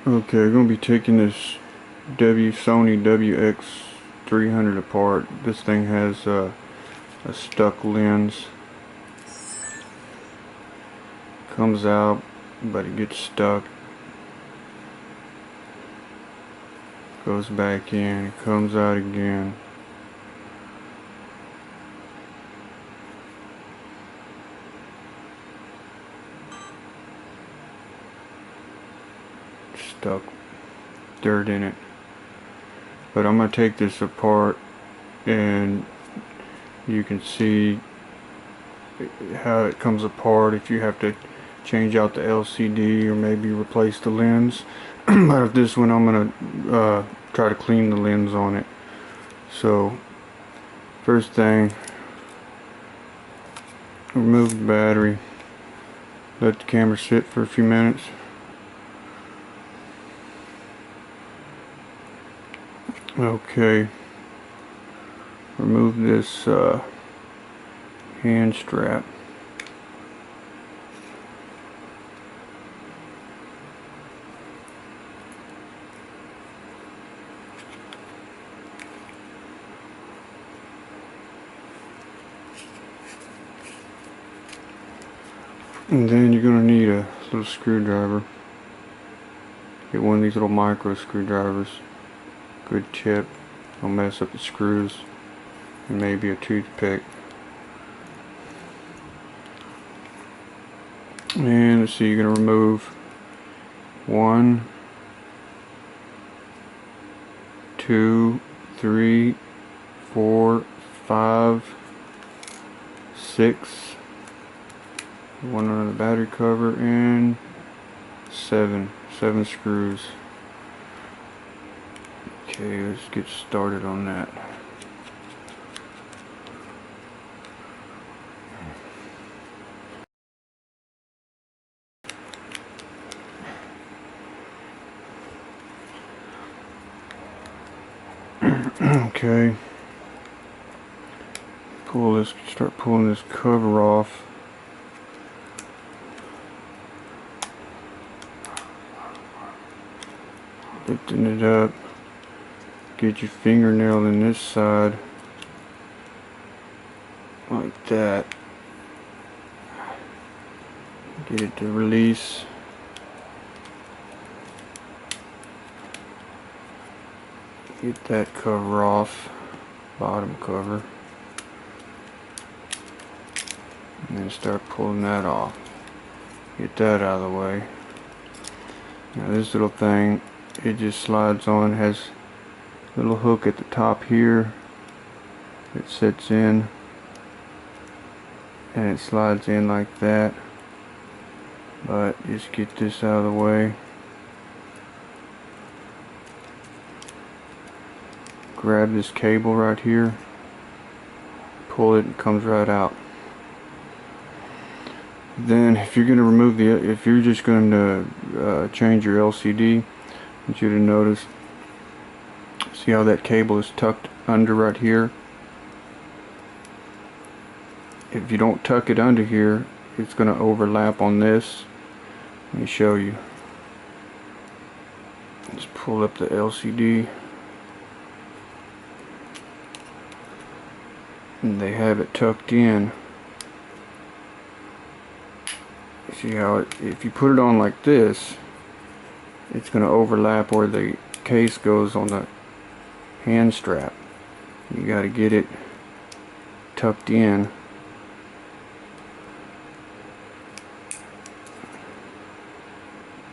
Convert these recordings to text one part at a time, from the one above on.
Okay, we're going to be taking this Sony WX300 apart. This thing has a stuck lens. Comes out, but it gets stuck. Goes back in, it comes out again. Stuck dirt in it. But I'm going to take this apart and you can see how it comes apart if you have to change out the LCD or maybe replace the lens. But with this one I'm going to try to clean the lens on it. So first thing, remove the battery, let the camera sit for a few minutes. Okay, remove this hand strap. And then you're going to need a little screwdriver. Get one of these little micro screwdrivers. Good tip, don't mess up the screws. And maybe a toothpick. And let's see, you're going to remove 1, 2, 3, 4, 5, 6, one on the battery cover, and 7 screws. Okay, let's get started on that. Okay, start pulling this cover off. Lifting it up. Get your fingernail in this side, like that. Get it to release. Get that cover off, bottom cover, and then start pulling that off. Get that out of the way. Now this little thing, it just slides on, has a little hook at the top here. It sits in and it slides in like that. But just get this out of the way. Grab this cable right here, pull it, and it comes right out. Then if you're going to remove if you're just going to change your LCD, I want you to notice, see how that cable is tucked under right here. If you don't tuck it under here, it's going to overlap on this. Let me show you. Just pull up the LCD. And they have it tucked in. See how if you put it on like this, it's going to overlap where the case goes on the hand strap. You got to get it tucked in.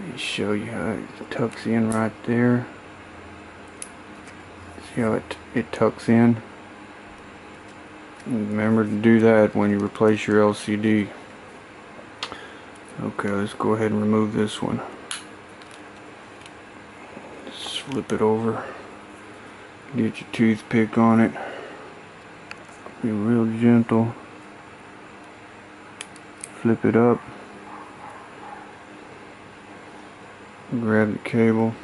Let me show you how it tucks in right there. See how it tucks in? Remember to do that when you replace your LCD. Okay, let's go ahead and remove this one. Just flip it over. Get your toothpick on it. Be real gentle. Flip it up. Grab the cable.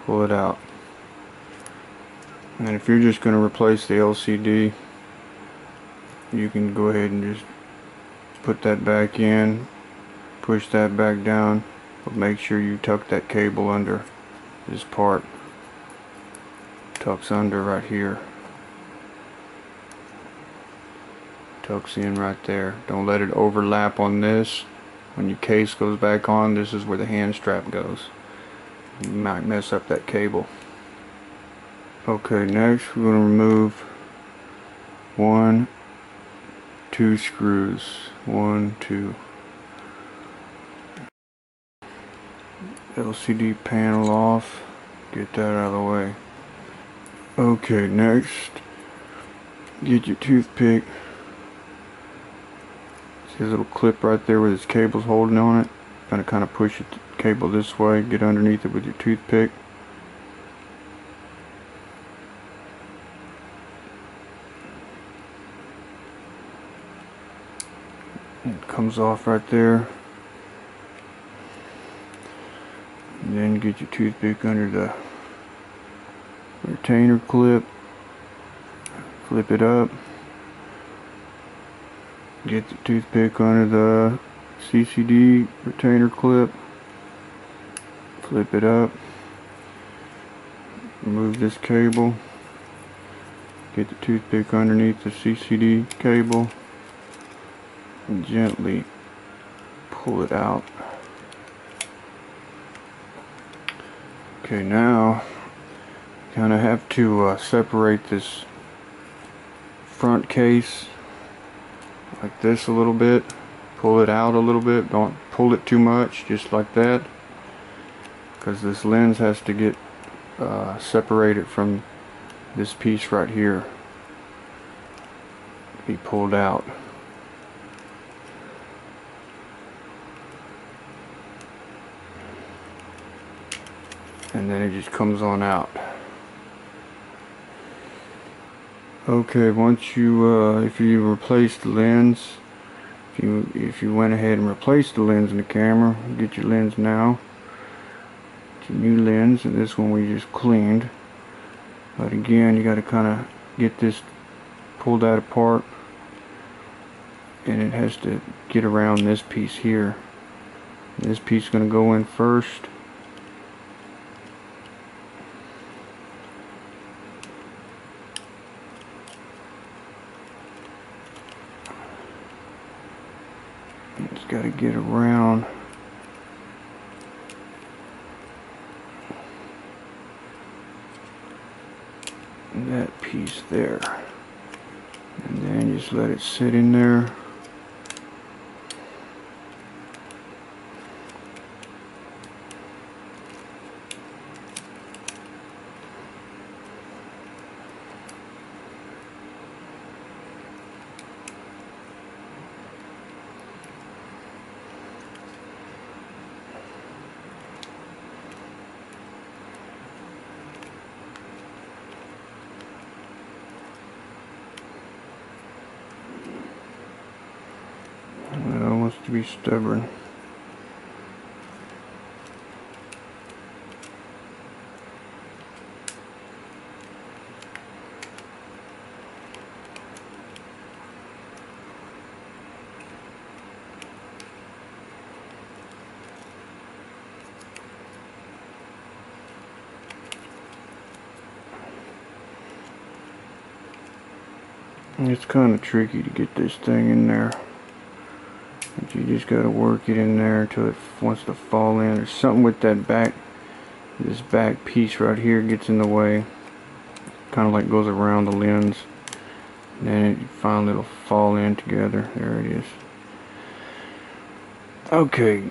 Pull it out. And if you're just going to replace the LCD, you can go ahead and just put that back in, push that back down, but make sure you tuck that cable under this part. Tucks under right here. Tucks in right there. Don't let it overlap on this. When your case goes back on, this is where the hand strap goes. You might mess up that cable. Okay, next we're going to remove 1, 2 screws. 1, 2. LCD panel off. Get that out of the way. Okay, next, get your toothpick. See a little clip right there where this cable's holding on it. Gonna kind of push the cable this way. Get underneath it with your toothpick. It comes off right there. And then get your toothpick under the retainer clip. Flip it up. Get the toothpick under the CCD retainer clip. Flip it up. Remove this cable. Get the toothpick underneath the CCD cable and gently pull it out. Okay, now kind of have to separate this front case like this a little bit. Pull it out a little bit. Don't pull it too much, just like that, because this lens has to get separated from this piece right here. Be pulled out. And then it just comes on out. Okay, once you if you replace the lens, if you went ahead and replaced the lens in the camera, get your lens now. It's a new lens, and this one we just cleaned. But again, you got to kind of get this pulled out apart, and it has to get around this piece here. This piece is going to go in first. It's got to get around that piece there, and then just let it sit in there. Wants to be stubborn. It's kind of tricky to get this thing in there. But you just gotta work it in there until it wants to fall in. There's something with that back, this back piece right here gets in the way. Kind of like goes around the lens. And then it finally it'll fall in together. There it is. Okay,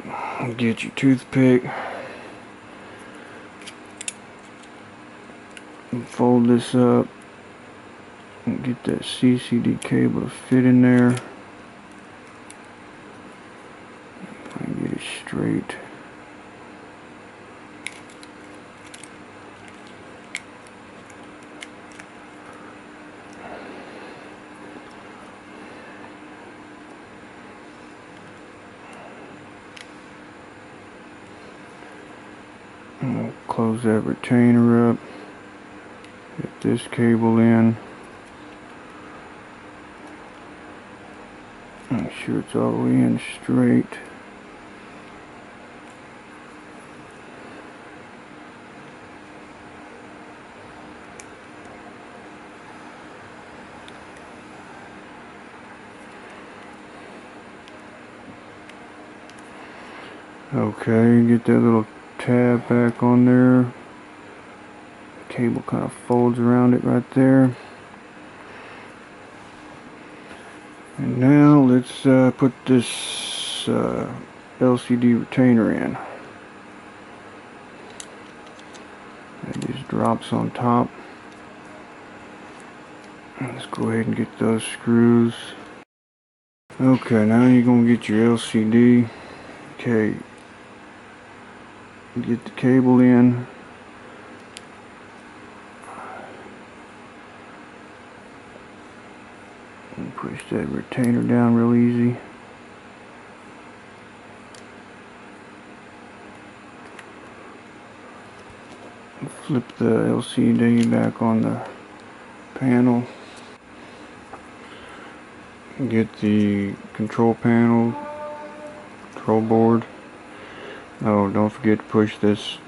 get your toothpick. And fold this up. And get that CCD cable to fit in there. Get it straight. And we'll close that retainer up. Get this cable in. Make sure it's all the way in straight. Okay, get that little tab back on there. Cable kind of folds around it right there. And now let's put this LCD retainer in. It just drops on top. Let's go ahead and get those screws. Okay, now you're going to get your LCD. Okay, get the cable in. And push that retainer down real easy. Flip the LCD back on the panel. Get the control panel, control board. Oh, don't forget to push this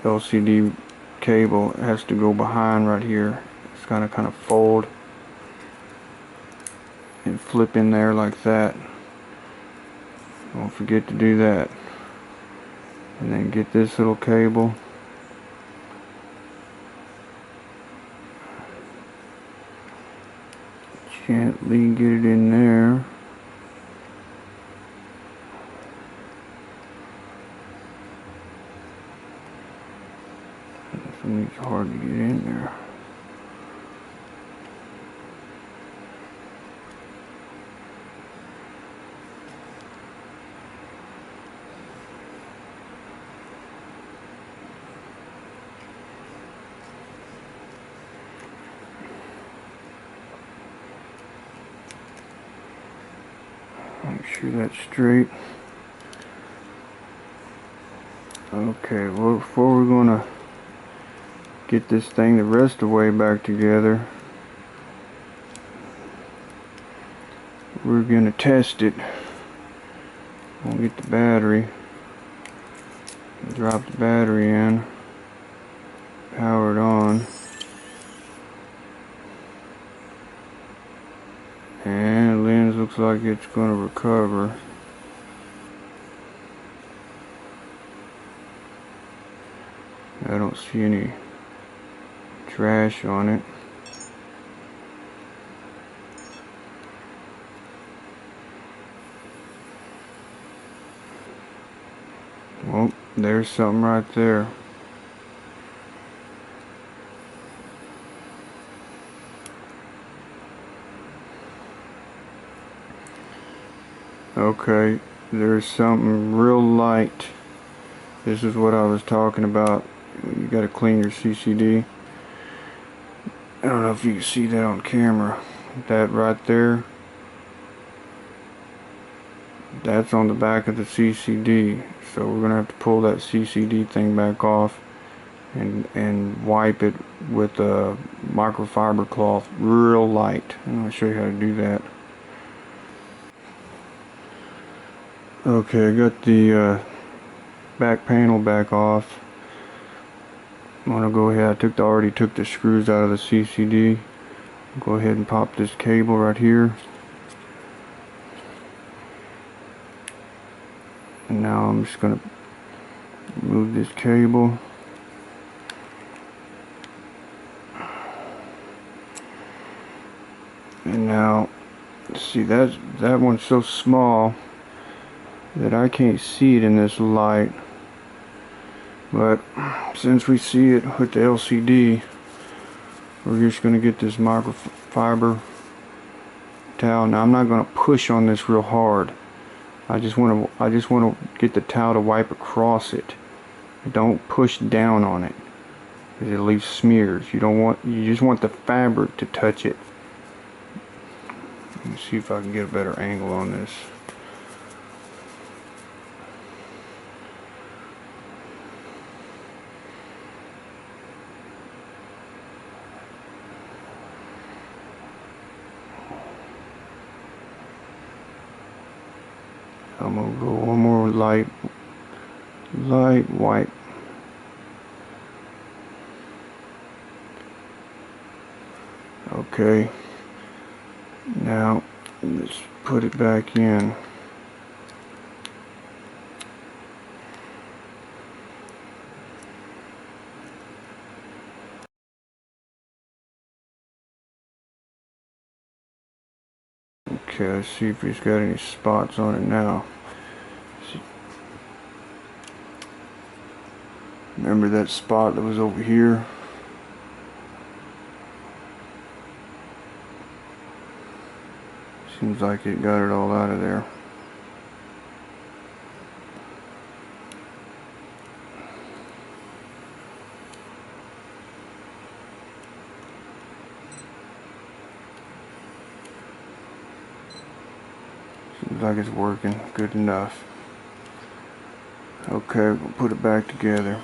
LCD cable. It has to go behind right here. It's kind of fold and flip in there like that. Don't forget to do that. And then get this little cable. Gently get it in there. It's hard to get in there. Make sure that's straight. Okay, well, before we're gonna get this thing the rest of the way back together, we're gonna test it. We'll get the battery, drop the battery in, power it on, and the lens looks like it's gonna recover. I don't see any trash on it. Well, there's something right there. Okay, there's something real light. This is what I was talking about. You gotta clean your CCD. I don't know if you can see that on camera. That right there, that's on the back of the CCD. So we're gonna have to pull that CCD thing back off and wipe it with a microfiber cloth real light. I'm gonna show you how to do that. Okay, I got the back panel back off. I'm gonna go ahead. I already took the screws out of the CCD. Go ahead and pop this cable right here. And now I'm just gonna move this cable. And now, see, that one's so small that I can't see it in this light. But since we see it with the LCD, we're just going to get this microfiber towel. Now I'm not going to push on this real hard. I just want to get the towel to wipe across it. Don't push down on it, because it leaves smears. You just want the fabric to touch it. Let me see if I can get a better angle on this. I'm gonna go one more light wipe. Okay, now let's put it back in. Okay, let's see if he's got any spots on it now. Remember that spot that was over here? Seems like it got it all out of there. Seems like it's working good enough. Okay, we'll put it back together.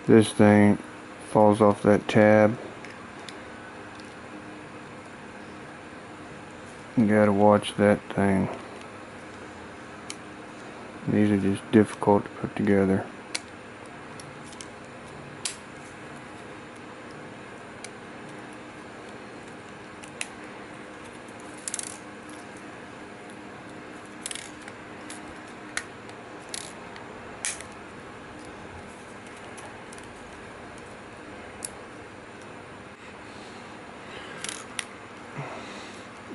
This thing falls off that tab. You gotta watch that thing. These are just difficult to put together.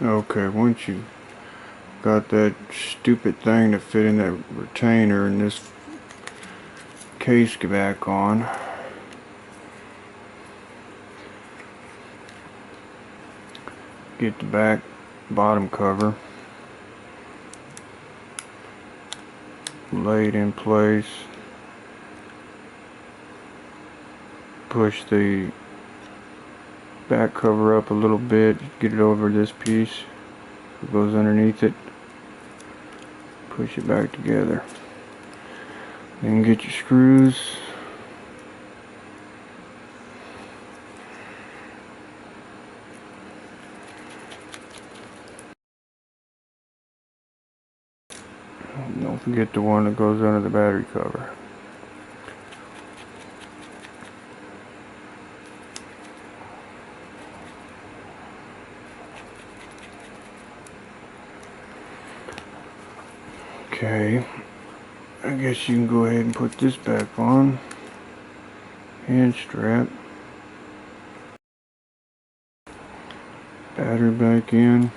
Okay, once you got that stupid thing to fit in that retainer and this case back on, get the bottom cover, lay it in place, push the back cover up a little bit, get it over this piece that goes underneath it, push it back together. Then get your screws. Don't forget the one that goes under the battery cover. Okay, I guess you can go ahead and put this back on. Hand strap. Battery back in.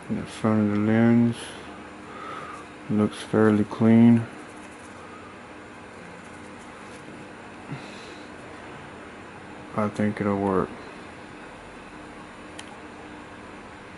The front of the lens looks fairly clean. I think it'll work.